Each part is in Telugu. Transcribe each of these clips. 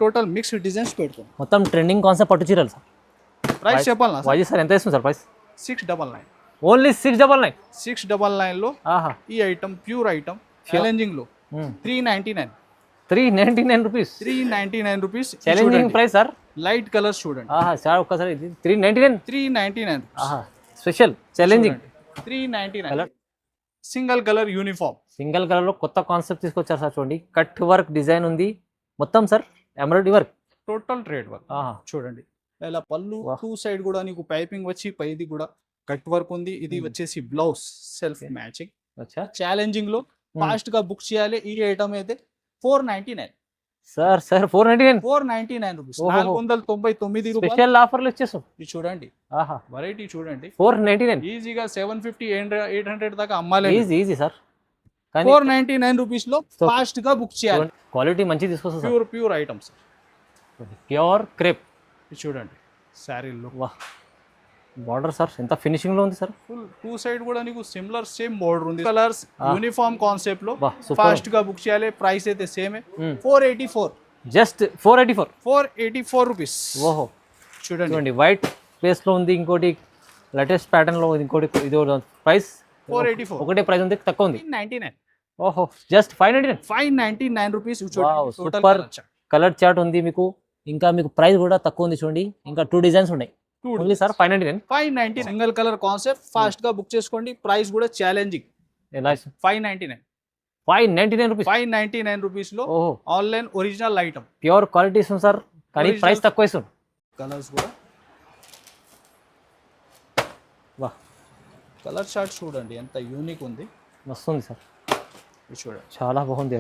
టోటల్ మిక్స్ డిజైన్స్ పెడతాం. మొత్తం ట్రెండింగ్ కాన్సెప్ట్ పట్టు చీరలు సార్. ప్రైస్ చెప్పాలనా వైజీ సార్ ఎంత ఇస్తుంది సార్ ప్రైస్? 699. ఓన్లీ 699. 699 లో ఈ ఐటమ్ ప్యూర్ ఐటమ్ ఛాలెంజింగ్ లో 399. 399 rupees. 399 rupees challenging price sir. Light colours చూడండి. సార్ ఒక్కసారి ఇది 399. 399 special challenging 399. Single colour uniform. Single colour లో కొత్త కాన్సెప్ట్ తీసుకొచ్చారు సార్. చూడండి కట్ వర్క్ డిజైన్ ఉంది మొత్తం sir. Embroidery work, total trade work చూడండి. ఇలా పళ్ళు 2 సైడ్ కూడా నీకు పైపింగ్ వచ్చి పైది కూడా కట్ వర్క్ ఉంది. ఇది వచ్చేసి బ్లౌజ్ సెల్ఫ్ మ్యాచింగ్. ఛాలెంజింగ్ లో ఫాస్ట్ గా బుక్ చేయాలి. ఈ ఐటమ్ అయితే 499 సార్. 499 రూపీస్. 499 రూపాయలు స్పెషల్ ఆఫర్లు ఇచ్చేసాం. ఇది చూడండి వెరైటీ చూడండి. 499 ఈజీగా 750 800 దాకా అమ్మాలి. Easy sir. 499 రూపీస్ లో ఫాస్ట్ గా బుక్ చేయాలి. క్వాలిటీ మంచి తీసుకొస్తారు. Pure items, pure crepe. చూడండి శారీలో బార్డర్ సార్ ఎంత ఫినిషింగ్ లో ఉంది సార్. ఫుల్ 2 సైడ్ కూడా నీకు సిమిలర్ సేమ్ బార్డర్ ఉంది. కలర్స్ యూనిఫామ్ కాన్సెప్ట్ లో ఫాస్ట్ గా బుక్ చేయాలి. ప్రైస్ అయితే సేమ్ 484. Just 484 rupees. ఓహో చూడండి వైట్ ప్లేస్ లో ఉంది. ఇంకోటి లేటెస్ట్ ప్యాటర్న్ లో ఇంకోటి. ఇది ప్రైస్ 484. ఒకటే ప్రైస్ ఉంది, తక్కువ ఉంది 599. ఓహో just 599 rupees. Super colour chart ఉంది మీకు. ఇంకా మీకు ప్రైస్ కూడా తక్కువ ఉంది చూడండి. ఇంకా 2 డిజైన్స్ ఉన్నాయి. Only sir 599. Single colour concept fast గా బుక్ చేసుకోండి. ప్రైస్ కూడా ఛాలెంజింగ్. 599 రూపీస్. 599 రూపీస్ లో online original item pure quality ఇస్తుంది సార్. కానీ ప్రైస్ తక్కువ ఇస్తుంది. కలర్స్ కూడా కలర్ చార్ట్ చూడండి ఎంత యూనిక్ ఉంది. మస్తు ఉంది సార్. చూడండి చాలా బాగుంది.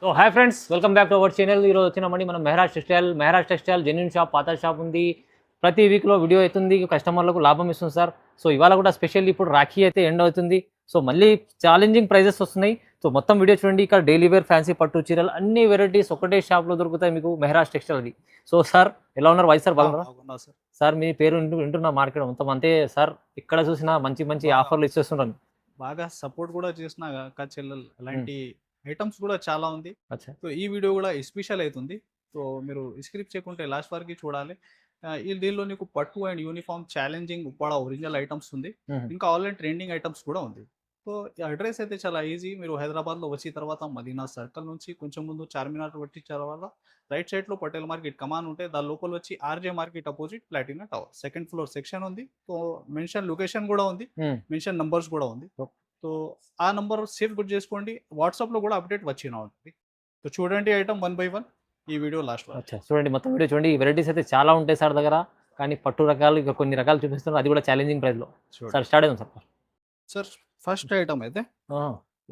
So hi friends, welcome back to our channel. ఈరోజు వచ్చినామండి మనం మెహరాజ్ టెక్స్టైల్ జెన్యూన్ షాప్, పాత షాప్ ఉంది. ప్రతి వీక్లో వీడియో అవుతుంది, కస్టమర్లకు లాభం ఇస్తుంది సార్. సో ఇవాళ కూడా స్పెషల్ ఇప్పుడు రాఖీ అయితే ఎండ్ అవుతుంది. సో మళ్ళీ ఛాలెంజింగ్ ప్రైజెస్ వస్తున్నాయి. సో మొత్తం వీడియో చూడండి. ఇక్కడ డైలీ వేర్ ఫ్యాన్సీ పట్టు చీరలు అన్ని వెరైటీస్ ఒకటే షాప్లో దొరుకుతాయి మీకు, మెహరాజ్ టెక్స్టైల్ అది. సో సార్ ఎలా ఉన్నారు? వైస్ సార్ బాగున్నారా సార్? మీ పేరు వింటున్నా మార్కెట్ మొత్తం అంతే సార్. ఇక్కడ చూసినా మంచి మంచి ఆఫర్లు ఇచ్చేస్తున్నాను. బాగా సపోర్ట్ కూడా చేసిన చెల్లెలు అలాంటి ఐటమ్స్ కూడా చాలా ఉంది. సో ఈ వీడియో కూడా స్పెషల్ అవుతుంది. సో మీరు స్క్రిప్ట్ చేయకుంటే లాస్ట్ వరకు చూడాలి. దీనిలో నీకు పట్టు and uniform challenging Uppada original items ఉంది. ఇంకా ఆన్లైన్ ట్రెండింగ్ ఐటమ్స్ కూడా ఉంది. సో అడ్రస్ అయితే చాలా ఈజీ. మీరు హైదరాబాద్లో వచ్చిన తర్వాత మదీనా సర్కిల్ నుంచి కొంచెం ముందు చార్మినార్ వచ్చి తర్వాత రైట్ సైడ్లో పటేల్ మార్కెట్ కమాన్ ఉంటే దాని లోపల వచ్చి RJ market opposite Platina tower 2nd floor section ఉంది. సో మెన్షన్ లొకేషన్ కూడా ఉంది, మెన్షన్ నంబర్స్ కూడా ఉంది. సో ఆ నంబర్ సేవ్ గుడ్ చేసుకోండి. వాట్సాప్లో కూడా అప్డేట్ వచ్చిన ఉంటుంది. సో చూడండి ఐటమ్ 1 by 1 ఈ వీడియో లాస్ట్. చూడండి మొత్తం వీడియో చూడండి. వెరైటీస్ అయితే చాలా ఉంటాయి సార్ దగ్గర. కానీ పట్టు రకాలు ఇక కొన్ని రకాలు చూపిస్తున్నారు, అది కూడా ఛాలెంజింగ్ ప్రైస్లో. సార్ స్టార్ట్ అయ్యాం సార్. ఫస్ట్ ఐటమ్ అయితే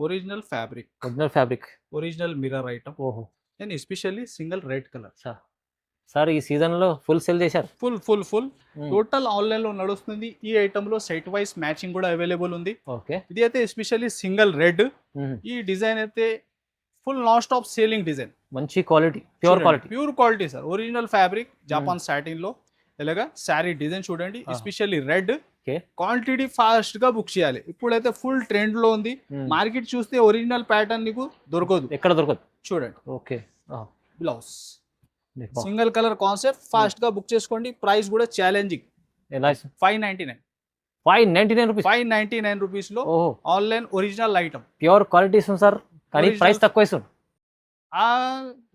original fabric, original mirror item. ఓహో and especially single red colour sir. ఈ సీజన్లో ఫుల్ సేల్ చేశారు. ఫుల్ టోటల్ ఆన్లైన్లో నడుస్తుంది. ఈ ఐటమ్లో సైట్ వైస్ మ్యాచింగ్ కూడా అవైలబుల్ ఉంది. ఓకే ఇది అయితే ఎస్పెషల్లీ సింగిల్ రెడ్. ఈ డిజైన్ అయితే full non stop selling design. మంచి quality, pure quality sir. Original fabric Japan satin లో ఇలాగా శారీ డిజైన్ చూడండి. ఎస్పెషల్లీ రెడ్ క్వాంటిటీ ఫాస్ట్ గా బుక్ చేయాలి. ఇప్పుడైతే ఫుల్ ట్రెండ్ లో ఉంది. మార్కెట్ చూస్తే ఒరిజినల్ ప్యాటర్న్ నీకు దొరకదు, ఎక్కడ దొరకదు. చూడండి okay blouse single colour concept fast గా బుక్ చేసుకోండి. ప్రైస్ కూడా ఛాలెంజింగ్. 599 రూపీస్ లో online original item pure quality ఇస్తుంది సార్. కానీ ప్రైస్ తక్కువ ఇస్తుంది.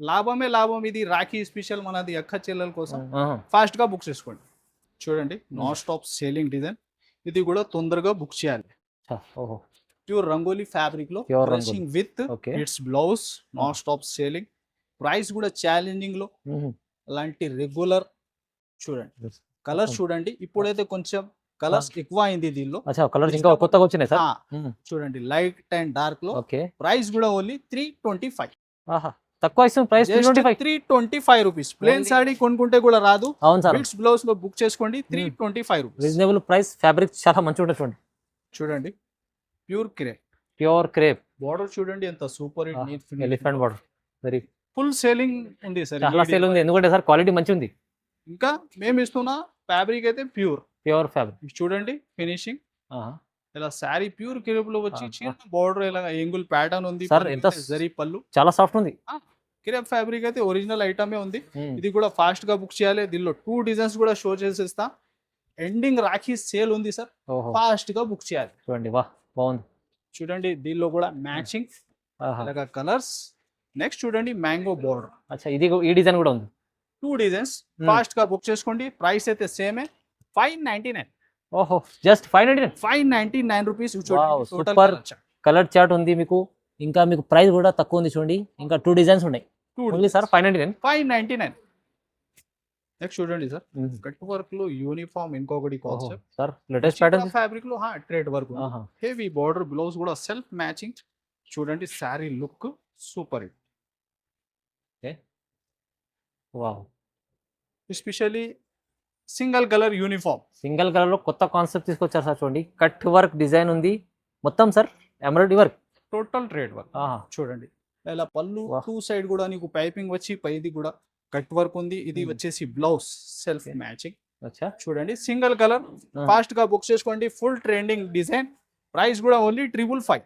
లాభమే లాభం. ఇది రాఖీ స్పెషల్ మనది అక్క చెల్లెల కోసం ఫాస్ట్ గా బుక్ చేసుకోండి. చూడండి నాన్ స్టాప్ సేలింగ్ డిజైన్. ఇది కూడా తొందరగా బుక్ చేయాలి. ప్యూర్ రంగోలీ ఫ్యాబ్రిక్ లో with its blouse. Non stop selling. Price కూడా ఛాలెంజింగ్ లో. అలాంటి రెగ్యులర్ చూడండి. కలర్స్ చూడండి. ఇప్పుడైతే కొంచెం కలర్స్ ఎక్కువ అయింది దీనిలో. కలర్స్ ఇంకా కొత్తగా వచ్చినాయి సార్. చూడండి లైట్ అండ్ డార్క్ లో. ప్రైస్ కూడా ఓన్లీ 325. తక్కువ ఇస్తుంది ప్రైస్. 325 రూపీస్. ప్లేన్ సారీ కొనుక్కుంటే కూడా రాదు. అవును సార్. బిట్స్ బ్లౌజ్ లో బుక్ చేసుకోండి. 325 రూపీస్. Reasonable price. ఫ్యాబ్రిక్ చాలా మంచిగా ఉంటుంది. చూడండి ప్యూర్ క్రేప్ బార్డర్ చూడండి ఎంత super hit neat elephant border. Very full selling ఉంది సార్. చాలా సేల్ ఉంది ఎందుకంటే సార్ క్వాలిటీ మంచి ఉంది. ఇంకా మేము ఇస్తున్న ఫ్యాబ్రిక్ అయితే ప్యూర్ ఫ్యాబ్రిక్. చూడండి ఫినిషింగ్ ఇలా శారీ ప్యూర్ క్రేప్ లో వచ్చి చిన్న బార్డర్ ఇలా ఎంగుల్ ప్యాటర్న్ ఉంది సార్. ఎంత జరీ పళ్ళు చాలా సాఫ్ట్ ఉంది. క్రేప్ ఫ్యాబ్రిక్ అయితే ఒరిజినల్ ఐటమే ఉంది. ఇది కూడా ఫాస్ట్ గా బుక్ చేయాలి. దీనిలో 2 డిజైన్స్ కూడా షో చేసేస్తా. ఎండింగ్ రాఖీ సేల్ ఉంది సార్, ఫాస్ట్ గా బుక్ చేయాలి. చూడండి వా బాగుంది. చూడండి దీనిలో కూడా మ్యాచింగ్ అలాగా కలర్స్. నెక్స్ట్ చూడండి మ్యాంగో బోర్డర్. అచ్చా ఇది ఈ డిజైన్ కూడా ఉంది. 2 డిజైన్స్ ఫాస్ట్ గా బుక్ చేసుకోండి. ప్రైస్ అయితే సేమే 599. ఓహో just 599. 599 rupees. Super colour chart ఉంది మీకు. ఇంకా మీకు ప్రైస్ కూడా తక్కువ ఉంది చూడండి. ఇంకా 2 డిజైన్స్ ఉన్నాయి ఓన్లీ సార్ 599. 599. నెక్స్ట్ చూడండి సార్ కట్ వర్క్ లో యూనిఫామ్ ఇంకొకటి concept sir. Latest pattern fabric లో thread work, heavy border, blouse కూడా సెల్ఫ్ మ్యాచింగ్. చూడండి sari look super hit. Wow. Especially single colour uniform. Single colour లో కొత్త కాన్సెప్ట్ తీసుకొచ్చారు సార్. చూడండి కట్ వర్క్ డిజైన్ ఉంది మొత్తం sir. Embroidery work, total trade work. చూడండి ఇలా పళ్ళు 2 సైడ్ కూడా నీకు పైపింగ్ వచ్చి పైది కూడా కట్ వర్క్ ఉంది. ఇది వచ్చేసి బ్లౌజ్ సెల్ఫ్ మ్యాచింగ్. చూడండి సింగిల్ కలర్ ఫాస్ట్ గా బుక్ చేసుకోండి. Full trending design. ప్రైస్ కూడా ఓన్లీ 555.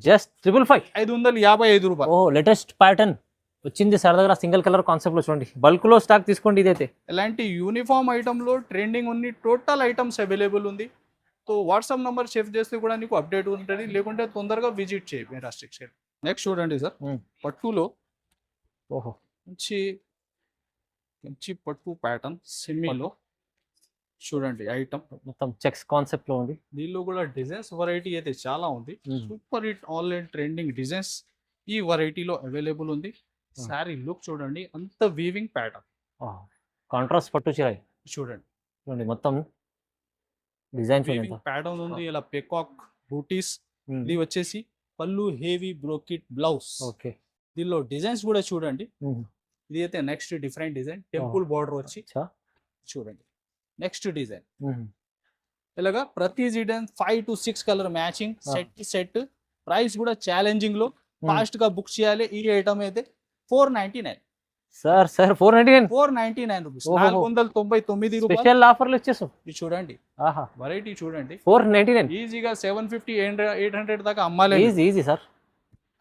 జస్ట్ 555. 555 రూపాయలు. ఓ లేటెస్ట్ ప్యాటర్న్ వచ్చింది సార్ దగ్గర సింగిల్ కలర్ కాన్సెప్ట్ లో. చూడండి బల్క్ లో స్టాక్ తీసుకోండి. ఇదైతే ఇలాంటి యూనిఫామ్ ఐటమ్ లో ట్రెండింగ్ ఉంది. టోటల్ ఐటమ్స్ అవైలబుల్ ఉంది. సో వాట్సాప్ నంబర్ చెక్ చేస్తే కూడా నీకు అప్డేట్ ఉంటుంది. లేకుంటే తొందరగా విజిట్ చేయి మెహ్రా టెక్స్టైల్. నెక్స్ట్ చూడండి సార్ పట్టులో మంచి మంచి పట్టు ప్యాటర్న్ సిమ్మిలో. చూడండి ఐటమ్ మొత్తం చెక్స్ కాన్సెప్ట్ లో ఉంది. దీనిలో కూడా డిజైన్స్ వెరైటీ అయితే చాలా ఉంది. Super hit online trending designs ఈ వెరైటీలో అవైలబుల్ ఉంది. సారీ లుక్ చూడండి అంత వీవింగ్ ప్యాటర్న్, కాంట్రాస్ట్ పట్టు చీర. చూడండి చూడండి మొత్తం డిజైన్ ప్యాటర్న్ ఉంది. ఇలా పెకాక్ బూటీస్. ఇది వచ్చేసి పళ్ళు, హెవీ బ్రోకెట్ బ్లౌజ్. ఓకే దీనిలో డిజైన్స్ కూడా చూడండి. ఇది అయితే next different design, temple border వచ్చి. చూడండి నెక్స్ట్ డిజైన్ ఇలాగా ప్రతి design 5 to 6 colour matching set. Price కూడా ఛాలెంజింగ్ లో ఫాస్ట్ గా బుక్ చేయాలి. ఈ ఐటమ్ అయితే 499 సార్. 499 రూపీస్. 499 రూపాయలు స్పెషల్ ఆఫర్లు వచ్చేసాం. ఇది చూడండి వెరైటీ చూడండి. 499 ఈజీగా 750 800 దాకా అమ్మాలి. Easy sir.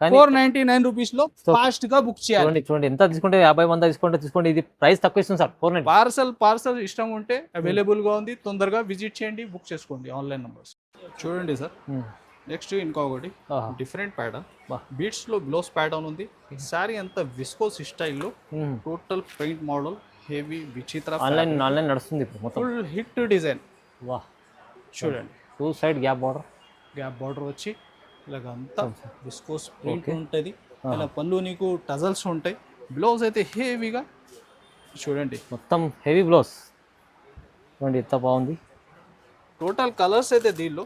499 రూపీస్ లో ఫాస్ట్ గా బుక్ చేయాలి. చూడండి ఎంత తీసుకుంటే 50 100 తీసుకోండి. ఇది ప్రైస్ తక్కువ ఇస్తుంది సార్. 499. పార్సల్ ఇష్టం ఉంటే అవైలబుల్ గా ఉంది. తొందరగా విజిట్ చేయండి, బుక్ చేసుకోండి ఆన్లైన్ నంబర్స్. చూడండి సార్ నెక్స్ట్ ఇంకొకటి డిఫరెంట్ ప్యాటర్న్. బీట్స్ లో బ్లౌజ్ ప్యాటర్న్ ఉంది. సారీ అంతా విస్కోస్ స్టైల్లో టోటల్ ప్రింట్ మోడల్, హెవీ విచిత్ర. ఆన్లైన్ నడుస్తుంది ఫుల్ హిట్ డిజైన్. వా చూడండి 2 సైడ్ గ్యాప్ బార్డర్ వచ్చి ఇలాగ అంతా విస్కోస్ ప్రింట్ ఉంటుంది. ఇలా పళ్ళు నీకు టజల్స్ ఉంటాయి. బ్లౌజ్ అయితే హెవీగా చూడండి మొత్తం హెవీ బ్లౌజ్. చూడండి ఎంత బాగుంది. టోటల్ కలర్స్ అయితే దీనిలో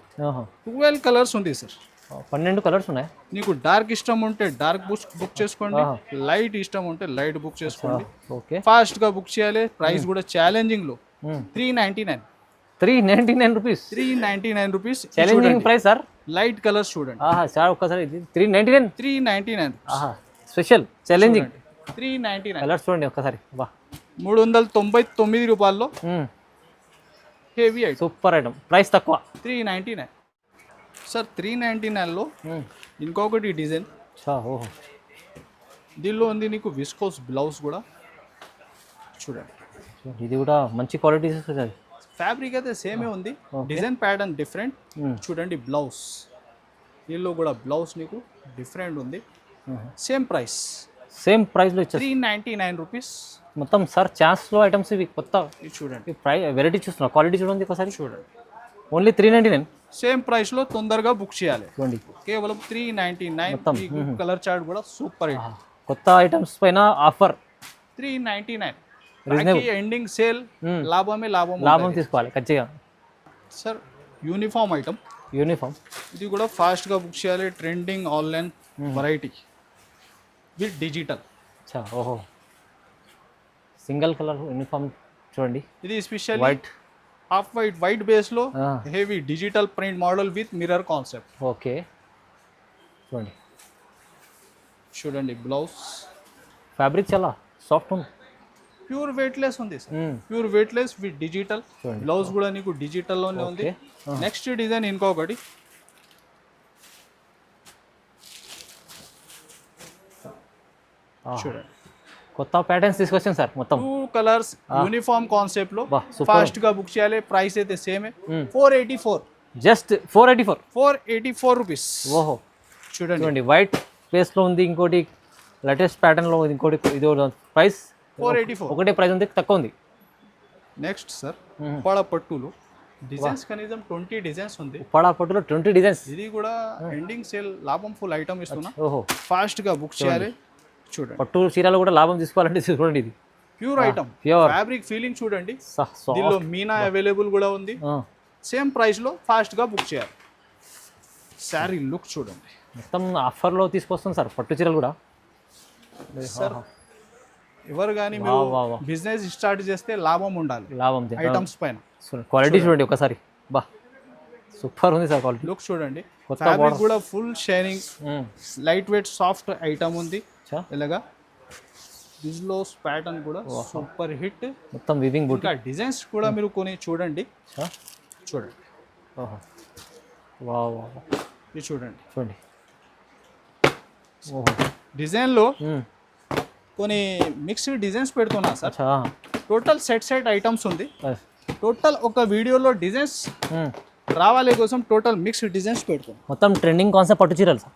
12 కలర్స్ ఉంది సార్. 12 కలర్స్ ఉన్నాయి. నీకు డార్క్ ఇష్టం ఉంటే డార్క్ బుక్ చేసుకోండి. లైట్ ఇష్టం ఉంటే లైట్ బుక్ చేసుకోండి. ఫాస్ట్ గా బుక్ చేయాలి. ప్రైస్ కూడా ఛాలెంజింగ్ లో 399 rupees. 399 rupees challenging price sir. Light colours చూడండి సార్ ఒక్కసారి. 399 స్పెషల్ ఛాలెంజింగ్ 399 కలర్స్ చూడండి ఒక్కసారి. 399 రూపాయల్లో heavy item, super item. Price తక్కువ 399 సార్. 399 లో ఇంకొకటి డిజైన్. దీనిలో ఉంది నీకు విస్కోస్ బ్లౌజ్ కూడా. చూడండి ఇది కూడా మంచి క్వాలిటీ. ఫ్యాబ్రిక్ అయితే సేమే ఉంది. Design pattern different. చూడండి బ్లౌజ్. దీనిలో కూడా బ్లౌజ్ నీకు డిఫరెంట్ ఉంది. సేమ్ ప్రైస్ లో 399 రూపీస్ మొత్తం సార్. ఛాన్స్ లో ఐటమ్స్ ఇవి కొత్త. చూడండి ప్రైస్ వెరైటీ చూస్తున్నా. క్వాలిటీ చూడండి ఒకసారి. చూడండి ఓన్లీ 399 సేమ్ ప్రైస్ లో తొందరగా బుక్ చేయాలి. చూడండి కేవలం 399. కలర్ చార్ట్ కూడా సూపర్ హిట్. కొత్త ఐటమ్స్ పైన ఆఫర్ 399. Ending sale. లాభం తీసుకోవాలి ఖచ్చితంగా సార్. Uniform item. ఇది కూడా ఫాస్ట్ గా బుక్ చేయాలి. Trending online variety with digital. ఓహో సింగిల్ కలర్ యూనిఫామ్ చూడండి. ఇది స్పెషల్ హాఫ్ వైట్ బేస్ లో heavy digital print model with mirror concept. Okay చూడండి బ్లౌజ్ ఫ్యాబ్రిక్ చాలా సాఫ్ట్ ఉంది. ప్యూర్ వెయిట్లెస్ ఉంది sir. Pure weightless with digital. Blouse కూడా నీకు డిజిటల్ లోనే ఉంది. నెక్స్ట్ డిజైన్ ఇంకొకటి. చూడండి కొత్త ప్యాటర్న్స్ తీసుకొచ్చాను సార్ మొత్తం 2 కలర్స్ యూనిఫామ్ కాన్సెప్ట్ లో బా సూపర్ ఫాస్ట్ గా బుక్ చేయాలి. ప్రైస్ అయితే సేమ్ 484, జస్ట్ 484 రూపీస్. ఓహో చూడండి చూడండి వైట్ బేస్ లో ఉంది, ఇంకోటి లేటెస్ట్ ప్యాటర్న్ లో ఇంకోటి ఇది ప్రైస్ 484. ఒకటే ప్రైస్ ఉంది, తక్కువ ఉంది. నెక్స్ట్ సార్ ఉప్పాడ పట్టులో డిజైన్స్ కనీసం 20 డిజైన్స్ ఉంది. ఉప్పాడ పట్టులో 20 డిజైన్స్. ఇది కూడా ఎండింగ్ సేల్ లాభం ఫుల్ ఐటమ్ ఇస్తున్నా. ఓహో ఫాస్ట్ గా బుక్ చేయాలి. చూడండి పట్టు చీరలు కూడా లాభం తీసుకోవాలంటే చూడండి, ఇది pure item, pure fabric feeling చూడండి. దీనిలో మీనా అవైలబుల్ కూడా ఉంది. సేమ్ ప్రైస్ లో ఫాస్ట్ గా బుక్ చేయాలి. శారీ లుక్ చూడండి, మొత్తం ఆఫర్లో తీసుకొస్తాం సార్ పట్టు చీరలు కూడా. సార్ ఎవరు కానీ మీరు బిజినెస్ స్టార్ట్ చేస్తే లాభం ఉండాలి లాభం ఐటమ్స్ పైన. క్వాలిటీ చూడండి ఒకసారి, బా సూపర్ ఉంది సార్ క్వాలిటీ. లుక్ చూడండి, ఫ్యాబ్రిక్ కూడా full shining, light weight soft item ఉంది. ఇలాగా దీనిలో ప్యాటర్న్ కూడా సూపర్ హిట్, మొత్తం వివింగ్ బుట్. ఇంకా డిజైన్స్ కూడా మీరు కొన్ని చూడండి. చూడండి వావ్, ఇది చూడండి. చూడండి డిజైన్ లో కొన్ని మిక్స్డ్ డిజైన్స్ పెడుతున్నా సార్. టోటల్ సెట్ ఐటమ్స్ ఉంది. టోటల్ ఒక వీడియోలో డిజైన్స్ రావాలి కోసం టోటల్ మిక్స్డ్ డిజైన్స్ పెడుతున్నాం. మొత్తం ట్రెండింగ్ కాన్సెప్ట్ పట్టు చీరలు సార్.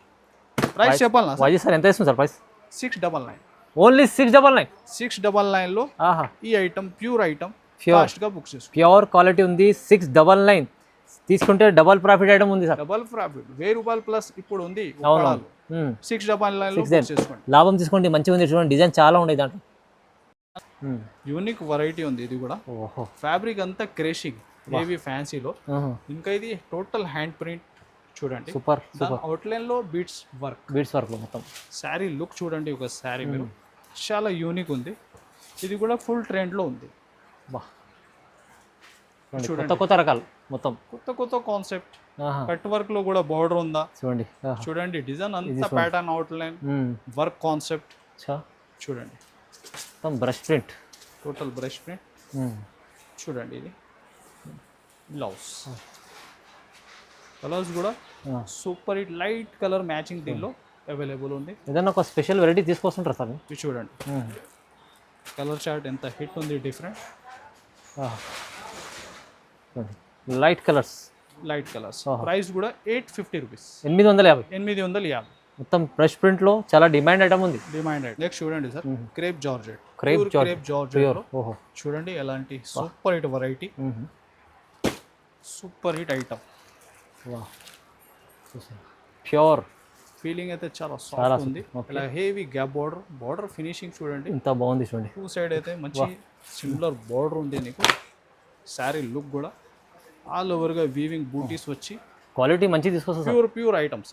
ప్రైస్ చెప్పాలా వాజీ సార్, ఎంత ఇస్తుంది సార్ ప్రైస్? 699, ఓన్లీ 699. 699 లో ఈ ఐటమ్ ప్యూర్ ఐటమ్, ఫాస్ట్ గా బుక్ చేసుకో. ప్యూర్ క్వాలిటీ ఉంది. 699 తీసుకుంటే డబల్ ప్రాఫిట్ ఐటమ్ ఉంది సార్. డబల్ ప్రాఫిట్, 1000 రూపాయలు ప్లస్ ఇప్పుడు ఉంది. 699 లో చేసుకోండి, లాభం తీసుకోండి. మంచిగా ఉంది చూడండి, డిజైన్ చాలా ఉన్నాయి దాంట్లో. యూనిక్ వెరైటీ ఉంది ఇది కూడా. ఫ్యాబ్రిక్ అంతా క్రేషింగ్ హెవీ ఫ్యాన్సీలో. ఇంకా ఇది టోటల్ హ్యాండ్ ప్రింట్ చూడండి. సూపర్ అవుట్లైన్ లో బీట్స్ వర్క్ లో మొత్తం. శారీ లుక్ చూడండి, ఒక శారీ మీరు చాలా యూనిక్ ఉంది. ఇది కూడా ఫుల్ ట్రెండ్ లో ఉంది. చూడండి కొత్త రకాలు, మొత్తం కొత్త కాన్సెప్ట్. కట్ వర్క్ లో కూడా బార్డర్ ఉందా చూడండి. చూడండి డిజైన్ అంతా ప్యాటర్న్, అవుట్లైన్ వర్క్ కాన్సెప్ట్ చూడండి. మొత్తం brush print, total brush print చూడండి. ఇది బ్లౌజ్ కలర్స్ కూడా super hit light colour matching దీనిలో అవైలబుల్ ఉంది. ఏదైనా ఒక స్పెషల్ వెరైటీ తీసుకొస్తుంటారు సార్. ఇది చూడండి కలర్ చార్ట్ ఎంత హిట్ ఉంది, డిఫరెంట్ లైట్ కలర్స్. ప్రైస్ కూడా 850 రూపీస్, 850. మొత్తం బ్రష్ ప్రింట్ లో చాలా డిమాండ్ ఐటమ్ ఉంది. నెక్స్ట్ చూడండి సార్, క్రేప్ జార్జెట్. చూడండి ఎలాంటి super hit variety, super hit item. Pure feeling అయితే చాలా సాఫ్ట్ ఉంది. ఇలా హెవీ గ్యాప్ బార్డర్ ఫినిషింగ్ చూడండి, ఇంత బాగుంది చూడండి. 2 సైడ్ అయితే మంచి సిమిలర్ బార్డర్ ఉంది నీకు. శారీ లుక్ కూడా ఆల్ ఓవర్ గా వీవింగ్ బూటీస్ వచ్చి క్వాలిటీ మంచి తీసుకొస్తారు. Pure items,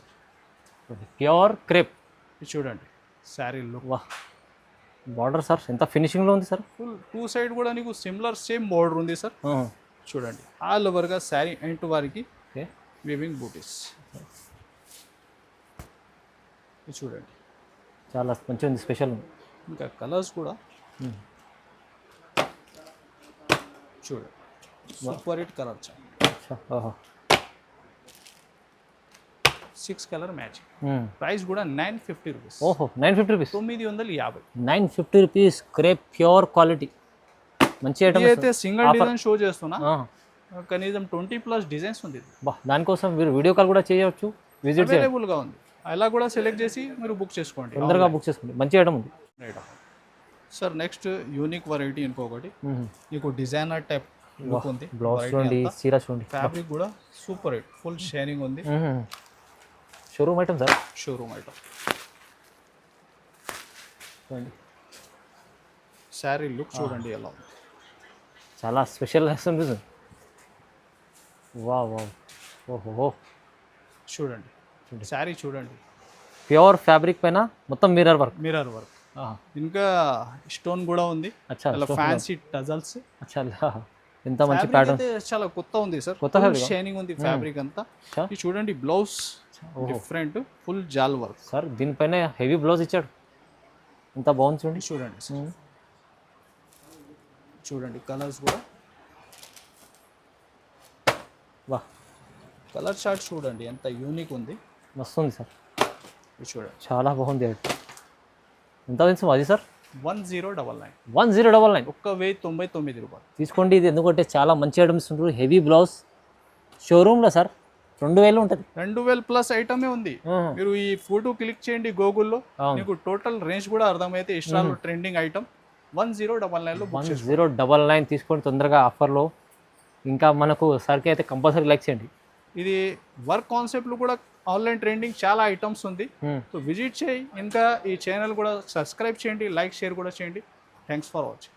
pure crepe. చూడండి శారీ లుక్. బార్డర్ సార్ ఎంత ఫినిషింగ్ లో ఉంది సార్. ఫుల్ 2 సైడ్ కూడా నీకు సిమిలర్ సేమ్ బార్డర్ ఉంది సార్. చూడండి ఆల్ ఓవర్ గా శారీ ఎండ్ వారికి వీవింగ్ బూటీస్. చూడండి చాలా మంచిగా ఉంది, స్పెషల్. ఇంకా కలర్స్ కూడా చూడండి, super hit colour chart. 6 colour matching. Price కూడా 950 రూపీస్. ఓహో 950 rupees, 950. 950 rupees crepe pure quality మంచి ఐటమ్. అయితే సింగిల్ డిజైన్ షో చేస్తున్నా, కనీసం 20+ డిజైన్స్ ఉంది. దానికోసం మీరు వీడియో కాల్ కూడా చేయవచ్చు, విజిట్ అవైలబుల్ గా ఉంది. అలా కూడా సెలెక్ట్ చేసి మీరు బుక్ చేసుకోండి, తొందరగా బుక్ చేసుకోండి. మంచి ఐటమ్ ఉంది సార్. నెక్స్ట్ యూనిక్ వెరైటీ ఇంకొకటి, నీకు డిజైనర్ టైప్ లుక్ ఉంది. బ్లౌజ్ చూడండి, చీర చూడండి. ఫ్యాబ్రిక్ కూడా సూపర్ హిట్, ఫుల్ షైనింగ్ ఉంది. Showroom item sir, showroom item. చూడండి శారీ లుక్ చూడండి ఎలా ఉంది, చాలా స్పెషల్ అనిపిస్తుంది. వావ్ వావ్, ఓహో చూడండి శారీ చూడండి. ప్యూర్ ఫ్యాబ్రిక్ పైన మొత్తం మిర్రర్ వర్క్. ఇంకా స్టోన్ కూడా ఉంది, ఫ్యాన్సీ టజల్స్. ఎంత మంచి ప్యాటర్న్, చాలా కొత్త ఉంది సార్. కొత్త షైనింగ్ ఉంది ఫ్యాబ్రిక్ అంతా. చూడండి బ్లౌజ్ డిఫరెంట్, ఫుల్ జాల్ వర్క్ సార్. దీనిపైన హెవీ బ్లౌజ్ ఇచ్చాడు, ఎంత బాగుంది చూడండి. చూడండి చూడండి కలర్స్ కూడా. వా, కలర్ చార్ట్ చూడండి ఎంత యూనిక్ ఉంది, మస్తు ఉంది సార్. చూడండి చాలా బాగుంది. ఎంత తెలుసు అది సార్? 1099 1099 రూపాయలు తీసుకోండి. ఇది ఎందుకంటే చాలా మంచి ఐటమ్స్ ఉంటుంది. హెవీ బ్లౌజ్ షోరూమ్లో సార్ 2000 ఉంటుంది. 2000 ప్లస్ ఐటమే ఉంది. మీరు ఈ ఫోటో క్లిక్ చేయండి గూగుల్లో, మీకు టోటల్ రేంజ్ కూడా అర్థమైతే ఇన్స్టాలో ట్రెండింగ్ ఐటమ్ 1099 లో 1099 తీసుకోండి తొందరగా ఆఫర్లో. ఇంకా మనకు సర్కి అయితే కంపల్సరీ లైక్ చేయండి. ఇది వర్క్ కాన్సెప్ట్లు కూడా ఆన్లైన్ ట్రెండింగ్ చాలా ఐటమ్స్ ఉంది. సో విజిట్ చేయి. ఇంకా ఈ ఛానల్ కూడా సబ్స్క్రైబ్ చేయండి, లైక్ షేర్ కూడా చేయండి. Thanks for watching.